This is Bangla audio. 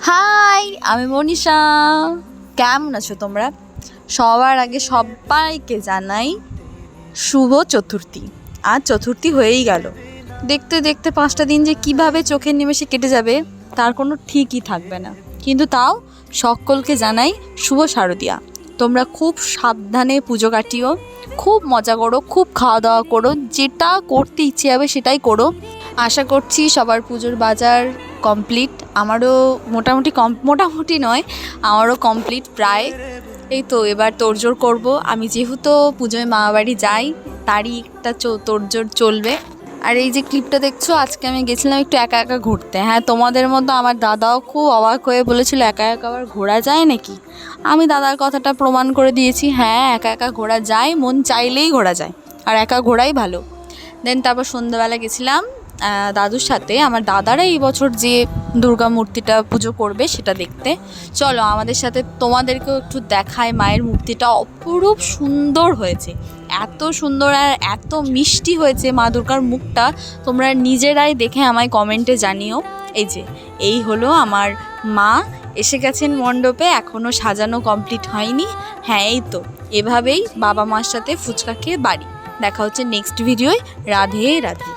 হাই, আমি মনীষা। কেমন আছো তোমরা? সবার আগে সবাইকে জানাই শুভ চতুর্থী। আজ চতুর্থী হয়েই গেল। দেখতে দেখতে 5টা দিন যে কিভাবে চোখের নিমেষে কেটে যাবে তার কোনো ঠিকই থাকবে না। কিন্তু তাও সকলকে জানাই শুভ শারদিয়া। তোমরা খুব সাবধানে পুজো কাটিও, খুব মজা করো, খুব খাওয়া দাওয়া করো, যেটা করতে ইচ্ছে হবে সেটাই করো। আশা করছি সবার পুজোর বাজার কমপ্লিট। আমারও মোটামুটি নয়, আমারও কমপ্লিট প্রায়। এই তো এবার তোড়জোড় করবো। আমি যেহেতু পুজোয় মামাবাড়ি যাই তারই একটা তোড়জোড় চলবে। আর এই যে ক্লিপটা দেখছো, আজকে আমি গেছিলাম একটু একা একা ঘুরতে। হ্যাঁ, তোমাদের মতো আমার দাদাও খুব অবাক হয়ে বলেছিল একা একা আবার ঘোরা যায় নাকি। আমি দাদার কথাটা প্রমাণ করে দিয়েছি, হ্যাঁ একা একা ঘোরা যায়, মন চাইলেই ঘোরা যায়, আর একা ঘোরাই ভালো। দেন তারপর সন্ধ্যাবেলা গেছিলাম দাদুর সাথে আমার দাদারা এই বছর যে দুর্গা মূর্তিটা পুজো করবে সেটা দেখতে। চলো আমাদের সাথে, তোমাদেরকেও একটু দেখায়। মায়ের মূর্তিটা অপরূপ সুন্দর হয়েছে, এত সুন্দর আর এত মিষ্টি হয়েছে মা দুর্গার মুখটা। তোমরা নিজেরাই দেখে আমায় কমেন্টে জানিও। এই হলো আমার মা, এসে গেছেন মণ্ডপে, এখনও সাজানো কমপ্লিট হয়নি। হ্যাঁ, এই তো এভাবেই বাবা মার সাথে ফুচকা খেয়ে বাড়ি। দেখা হচ্ছে নেক্সট ভিডিওয়। রাধে রাধে।